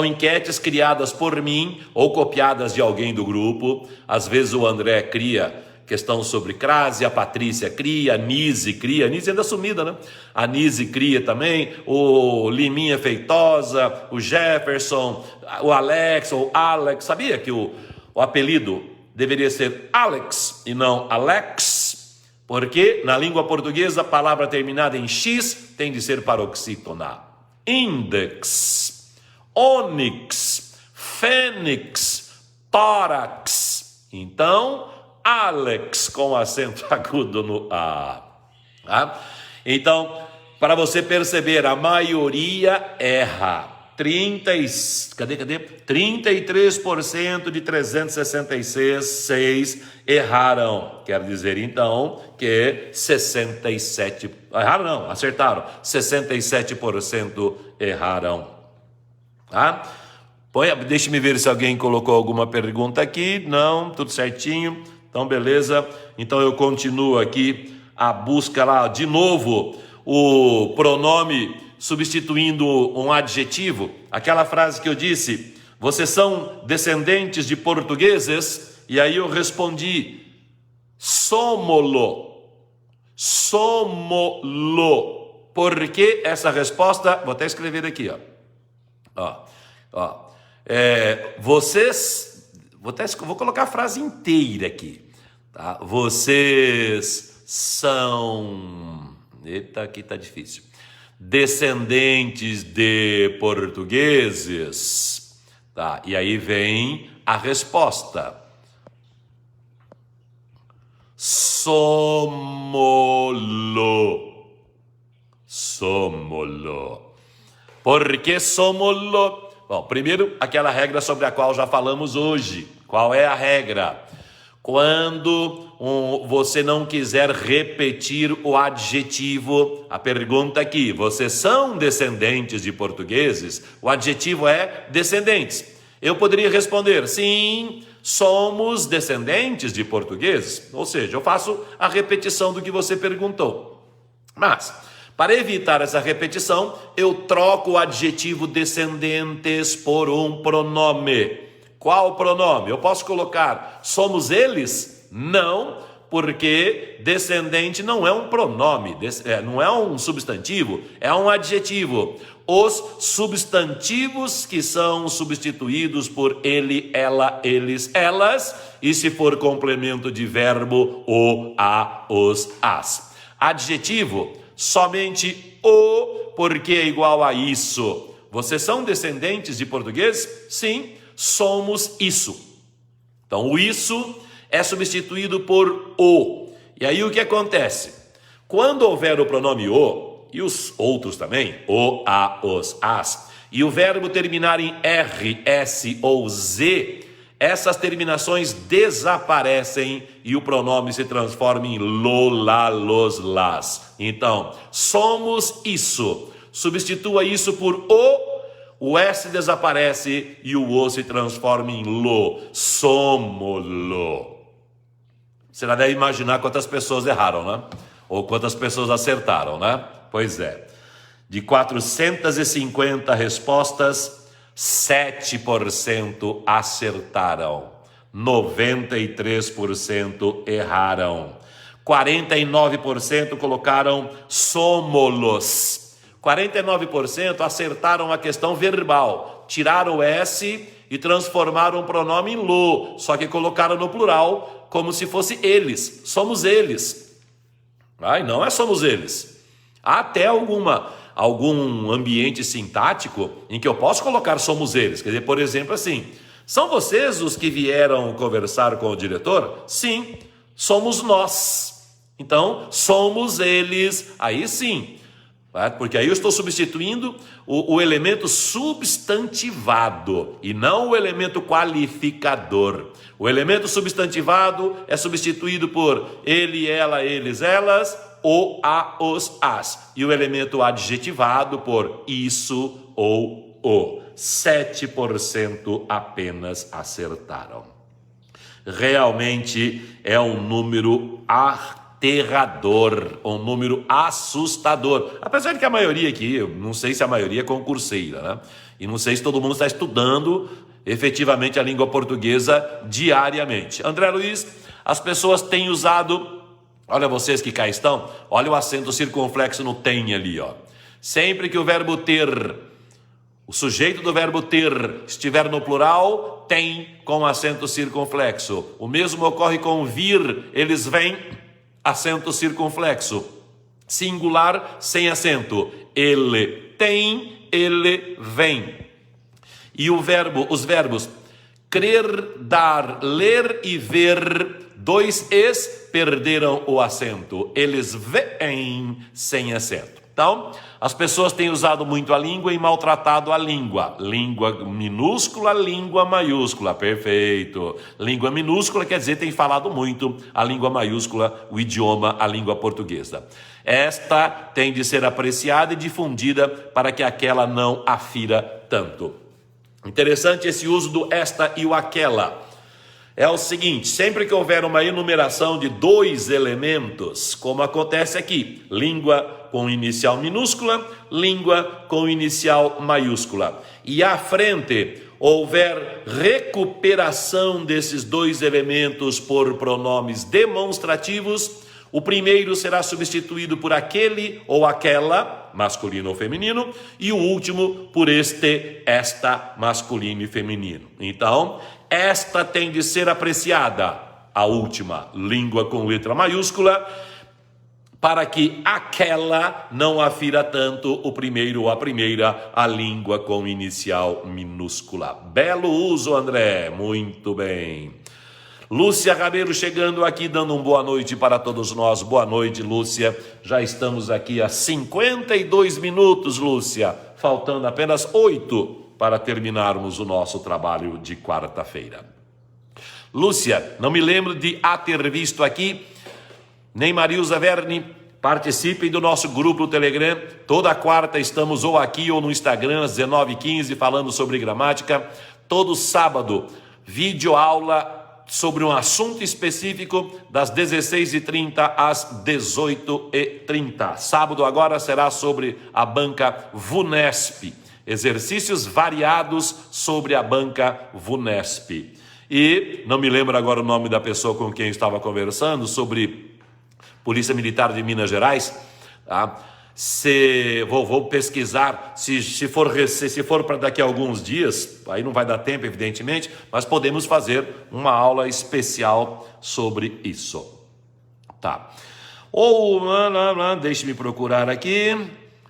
enquetes criadas por mim ou copiadas de alguém do grupo. Às vezes o André cria questão sobre crase, a Patrícia cria, a Nise cria, a Nise ainda sumida, né? A Nise cria também, o Liminha Feitosa, o Jefferson, o Alex, ou Alex. Sabia que o apelido deveria ser Alex e não Alex? Porque na língua portuguesa a palavra terminada em X tem de ser paroxítona. Index, ônix, fênix, tórax. Então, Alex com acento agudo no A. Tá? Então, para você perceber, a maioria erra. 33% de 366 erraram. Quer dizer, então, que 67... Erraram não, acertaram. 67% erraram. Tá? Deixe-me ver se alguém colocou alguma pergunta aqui. Não, tudo certinho. Então, beleza. Então, eu continuo aqui a busca lá. De novo, o pronome substituindo um adjetivo. Aquela frase que eu disse, vocês são descendentes de portugueses? E aí eu respondi, somos-lo. Somos-lo. Por que essa resposta? Vou até escrever aqui, vocês... Vou colocar a frase inteira aqui. Tá? Vocês são... Eita, aqui tá difícil. Descendentes de portugueses. Tá? E aí vem a resposta. Somos-lo. Somos-lo. Por que somos-lo? Bom, primeiro, aquela regra sobre a qual já falamos hoje. Qual é a regra? Quando você não quiser repetir o adjetivo, a pergunta aqui, vocês são descendentes de portugueses? O adjetivo é descendentes. Eu poderia responder, sim, somos descendentes de portugueses. Ou seja, eu faço a repetição do que você perguntou. Mas, para evitar essa repetição, eu troco o adjetivo descendentes por um pronome. Qual pronome? Eu posso colocar somos eles? Não, porque descendente não é um pronome, não é um substantivo, é um adjetivo. Os substantivos que são substituídos por ele, ela, eles, elas, e se for complemento de verbo, o, a, os, as. Adjetivo, somente o, porque é igual a isso. Vocês são descendentes de português? Sim, somos isso. Então, o isso é substituído por o. E aí o que acontece? Quando houver o pronome o, e os outros também, o, a, os, as, e o verbo terminar em R, S ou Z, essas terminações desaparecem e o pronome se transforma em lo, la, los, las. Então, somos isso. Substitua isso por o S desaparece e o O se transforma em lo. Somos-lo. Você já deve imaginar quantas pessoas erraram, né? Ou quantas pessoas acertaram, né? Pois é. De 450 respostas, 7% acertaram. 93% erraram. 49% colocaram somos-los. 49% acertaram a questão verbal. Tiraram o S e transformaram o pronome em lo. Só que colocaram no plural como se fosse eles. Somos eles. Ai, não é somos eles. Há até algum ambiente sintático em que eu posso colocar somos eles. Quer dizer, por exemplo, assim, são vocês os que vieram conversar com o diretor? Sim, somos nós. Então, somos eles, aí sim. Porque aí eu estou substituindo o elemento substantivado e não o elemento qualificador. O elemento substantivado é substituído por ele, ela, eles, elas, o, a, os, as. E o elemento adjetivado por isso ou o. 7% apenas acertaram. Realmente é um número aterrador, um número assustador. Apesar de que a maioria aqui, eu não sei se a maioria é concurseira, né? E não sei se todo mundo está estudando efetivamente a língua portuguesa diariamente. André Luiz, as pessoas têm usado, olha vocês que cá estão, olha o acento circunflexo no tem ali, ó. Sempre que o verbo ter, o sujeito do verbo ter estiver no plural, tem com acento circunflexo. O mesmo ocorre com vir, eles vêm, acento circunflexo. Singular sem acento. Ele tem, ele vem. E os verbos crer, dar, ler e ver, dois es perderam o acento. Eles veem sem acento. Então, as pessoas têm usado muito a língua e maltratado a língua. Língua minúscula, língua maiúscula. Perfeito. Língua minúscula quer dizer tem falado muito a língua maiúscula, o idioma, a língua portuguesa. Esta tem de ser apreciada e difundida para que aquela não afira tanto. Interessante esse uso do esta e o aquela. É o seguinte, sempre que houver uma enumeração de dois elementos, como acontece aqui, língua com inicial minúscula, língua com inicial maiúscula, e à frente houver recuperação desses dois elementos por pronomes demonstrativos, o primeiro será substituído por aquele ou aquela, masculino ou feminino, e o último por este, esta, masculino e feminino. Então, esta tem de ser apreciada, a última, língua com letra maiúscula, para que aquela não afira tanto o primeiro ou a primeira, a língua com inicial minúscula. Belo uso, André, muito bem. Lúcia Rabeiro chegando aqui, dando uma boa noite para todos nós. Boa noite, Lúcia. Já estamos aqui há 52 minutos, Lúcia. Faltando apenas 8 para terminarmos o nosso trabalho de quarta-feira. Lúcia, não me lembro de a ter visto aqui, nem Marilza Verne. Participem do nosso grupo no Telegram. Toda quarta estamos ou aqui ou no Instagram, às 19h15, falando sobre gramática. Todo sábado, videoaula sobre um assunto específico das 16h30 às 18h30. Sábado agora será sobre a banca VUNESP. Exercícios variados sobre a banca VUNESP. E não me lembro agora o nome da pessoa com quem estava conversando sobre Polícia Militar de Minas Gerais. Tá? Vou pesquisar, se for para daqui a alguns dias, aí não vai dar tempo, evidentemente, mas podemos fazer uma aula especial sobre isso. Tá. Ou, deixe-me procurar aqui.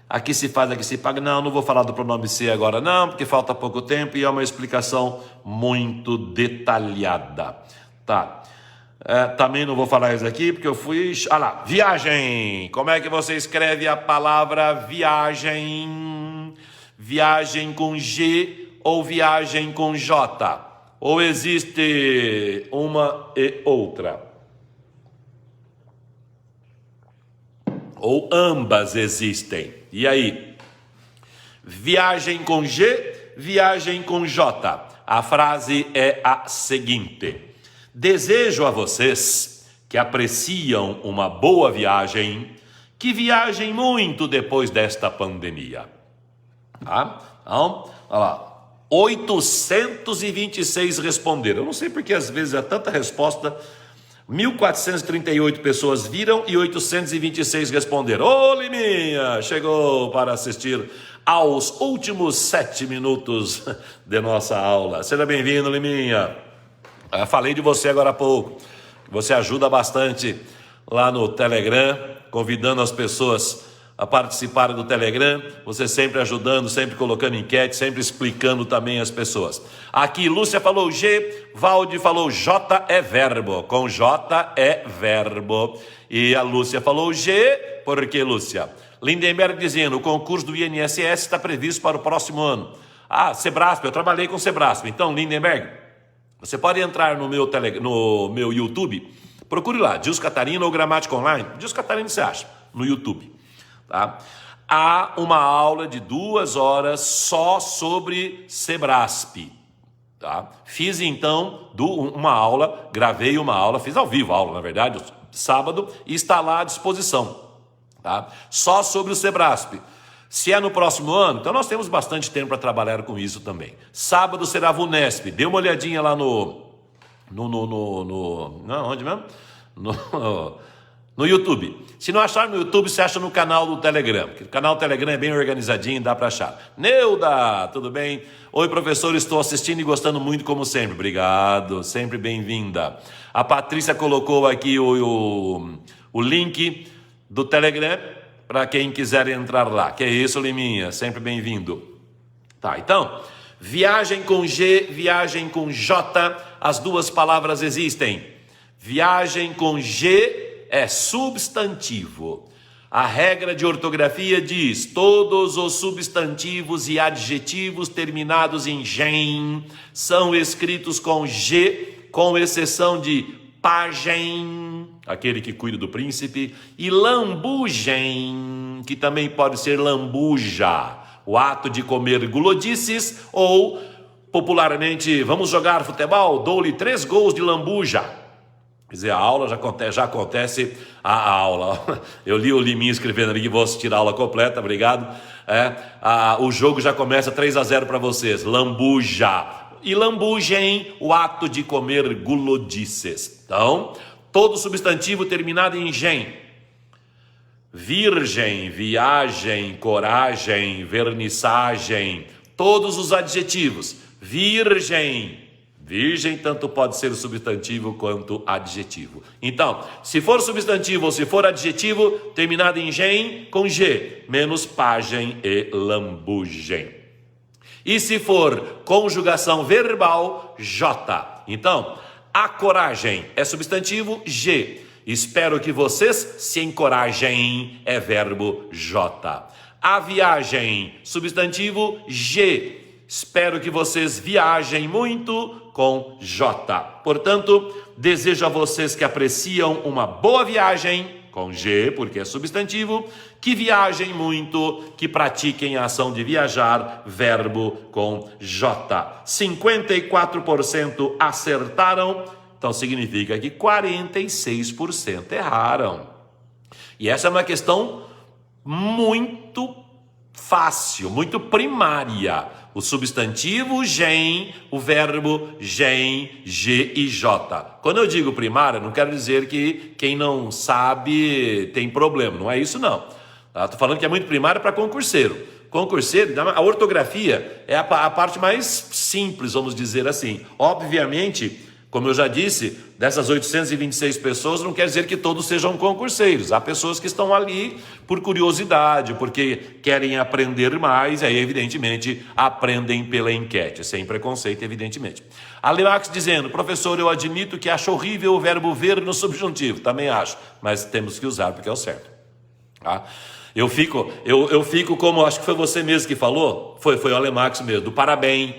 Aqui se faz, aqui se paga. Não vou falar do pronome se agora não, porque falta pouco tempo e é uma explicação muito detalhada. Tá. Também não vou falar isso aqui, porque eu fui... Ah lá, viagem. Como é que você escreve a palavra viagem? Viagem com G ou viagem com J? Ou existe uma e outra? Ou ambas existem? E aí? Viagem com G, viagem com J. A frase é a seguinte: desejo a vocês que apreciam uma boa viagem, que viajem muito depois desta pandemia. Tá? Então, olha lá, 826 responderam. Eu não sei porque às vezes é tanta resposta. 1.438 pessoas viram e 826 responderam. Ô Liminha, chegou para assistir aos últimos 7 minutos de nossa aula. Seja bem-vindo, Liminha. Falei de você agora há pouco. Você ajuda bastante lá no Telegram, convidando as pessoas a participarem do Telegram, você sempre ajudando, sempre colocando enquete, sempre explicando também as pessoas. Aqui, Lúcia falou G, Valde falou J é verbo, com J é verbo. E a Lúcia falou G, por que, Lúcia? Lindenberg dizendo, o concurso do INSS está previsto para o próximo ano. Sebrasp, eu trabalhei com Sebrasp. Então, Lindenberg, você pode entrar no meu YouTube, procure lá, Gilson Catarina ou Gramática Online. Gilson Catarina você acha, no YouTube. Tá? Há uma aula de 2 horas só sobre Sebrasp. Tá? Fiz então uma aula, gravei uma aula, fiz ao vivo a aula, na verdade, sábado, e está lá à disposição. Tá? Só sobre o Sebrasp. Se é no próximo ano, então nós temos bastante tempo para trabalhar com isso também. Sábado será VUNESP. Dê uma olhadinha lá onde mesmo? No YouTube. Se não achar no YouTube, você acha no canal do Telegram. O canal do Telegram é bem organizadinho, dá para achar. Neuda, tudo bem? Oi, professor, estou assistindo e gostando muito como sempre. Obrigado, sempre bem-vinda. A Patrícia colocou aqui o link do Telegram para quem quiser entrar lá. Que é isso, Liminha, sempre bem-vindo. Tá, então, viagem com G, viagem com J, as duas palavras existem. Viagem com G é substantivo. A regra de ortografia diz: todos os substantivos e adjetivos terminados em gen são escritos com G, com exceção de pajem, aquele que cuida do príncipe, e lambujem, que também pode ser lambuja, o ato de comer gulodices, ou popularmente, vamos jogar futebol, dou-lhe 3 gols de lambuja. Quer dizer, a aula já acontece a aula. Eu li o Liminha escrevendo ali que vou assistir a aula completa, obrigado. O jogo já começa 3-0 para vocês. Lambuja. E lambujem, o ato de comer gulodices. Então, todo substantivo terminado em gen. Virgem, viagem, coragem, vernissagem. Todos os adjetivos. Virgem. Virgem tanto pode ser substantivo quanto adjetivo. Então, se for substantivo ou se for adjetivo, terminado em gen, com G, menos pajem e lambugem. E se for conjugação verbal, J. Então, a coragem é substantivo, G. Espero que vocês se encorajem, é verbo J. A viagem, substantivo, G. Espero que vocês viajem muito, com J. Portanto, desejo a vocês que apreciam uma boa viagem, com G, porque é substantivo, que viajem muito, que pratiquem a ação de viajar, verbo com J. 54% acertaram, então significa que 46% erraram. E essa é uma questão muito fácil, muito primária. O substantivo gen, o verbo gen, G e J. Quando eu digo primária, não quero dizer que quem não sabe tem problema. Não é isso, não. Estou falando que é muito primária para concurseiro. Concurseiro, a ortografia é a parte mais simples, vamos dizer assim. Obviamente, Como eu já disse, dessas 826 pessoas, não quer dizer que todos sejam concurseiros. Há pessoas que estão ali por curiosidade, porque querem aprender mais, e aí, evidentemente, aprendem pela enquete, sem preconceito, evidentemente. Alemax dizendo: professor, eu admito que acho horrível o verbo ver no subjuntivo. Também acho, mas temos que usar porque é o certo. Tá? Eu fico como, acho que foi você mesmo que falou, foi o Alemax mesmo, do parabéns.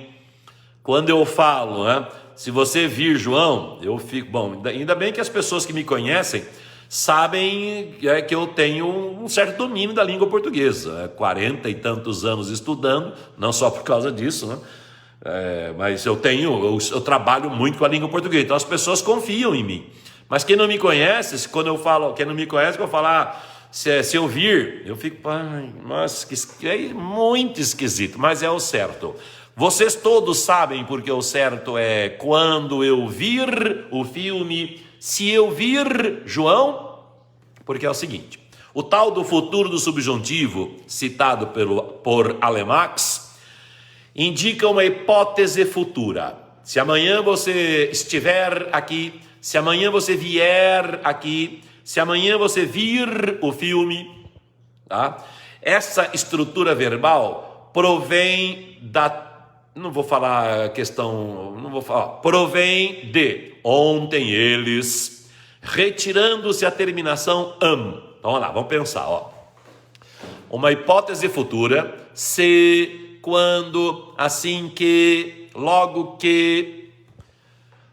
Quando eu falo, né? Se você vir João, eu fico... Bom, ainda bem que as pessoas que me conhecem sabem que eu tenho um certo domínio da língua portuguesa. 40 e tantos anos estudando, não só por causa disso, né? Mas eu trabalho muito com a língua portuguesa, então as pessoas confiam em mim. Mas quem não me conhece, quando eu falo, quem não me conhece, eu falo, se eu vir, eu fico, nossa, que é muito esquisito, mas é o certo. Vocês todos sabem porque o certo é quando eu vir o filme, se eu vir João, porque é o seguinte, o tal do futuro do subjuntivo, citado por Alemax, indica uma hipótese futura. Se amanhã você estiver aqui, se amanhã você vier aqui, se amanhã você vir o filme, tá? Essa estrutura verbal provém provém de ontem eles, retirando-se a terminação am. Então, vamos lá, vamos pensar, Uma hipótese futura, se, quando, assim que, logo que.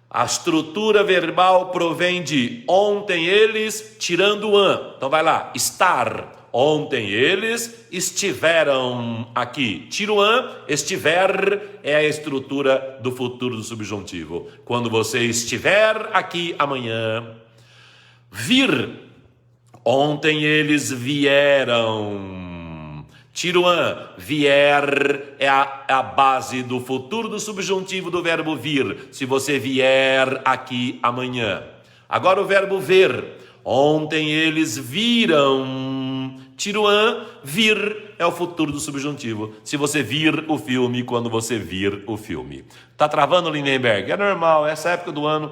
A estrutura verbal provém de ontem eles, tirando am. Então, vai lá, estar. Ontem eles estiveram aqui. Tiro an, estiver é a estrutura do futuro do subjuntivo. Quando você estiver aqui amanhã. Vir. Ontem eles vieram. Tiro an, vier é a base do futuro do subjuntivo do verbo vir. Se você vier aqui amanhã. Agora o verbo ver. Ontem eles viram. Tiro an, vir é o futuro do subjuntivo. Se você vir o filme, quando você vir o filme. Tá travando, Lindenberg? É normal, essa época do ano,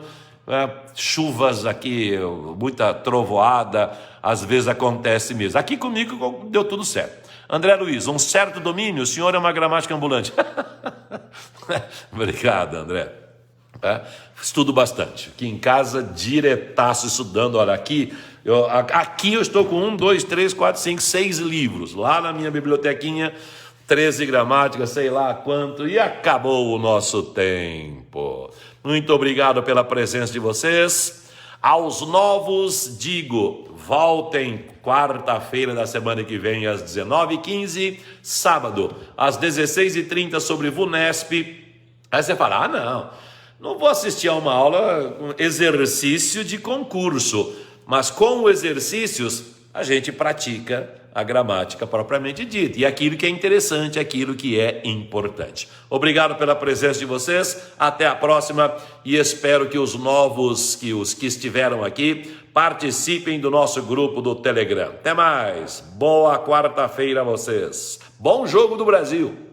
chuvas aqui, muita trovoada, às vezes acontece mesmo. Aqui comigo deu tudo certo. André Luiz, um certo domínio, o senhor é uma gramática ambulante. Obrigado, André. Estudo bastante. Aqui em casa, diretaço estudando. Olha, aqui eu estou com 1, 2, 3, 4, 5, 6 livros. Lá na minha bibliotequinha, 13 gramáticas, sei lá quanto. E acabou o nosso tempo. Muito obrigado pela presença de vocês. Aos novos, digo, voltem quarta-feira da semana que vem às 19h15, sábado às 16h30 sobre VUNESP. Aí você fala, não vou assistir a uma aula com exercício de concurso, mas com exercícios a gente pratica a gramática propriamente dita, e aquilo que é interessante, aquilo que é importante. Obrigado pela presença de vocês, até a próxima, e espero que os novos, que os que estiveram aqui, participem do nosso grupo do Telegram. Até mais, boa quarta-feira a vocês, bom jogo do Brasil!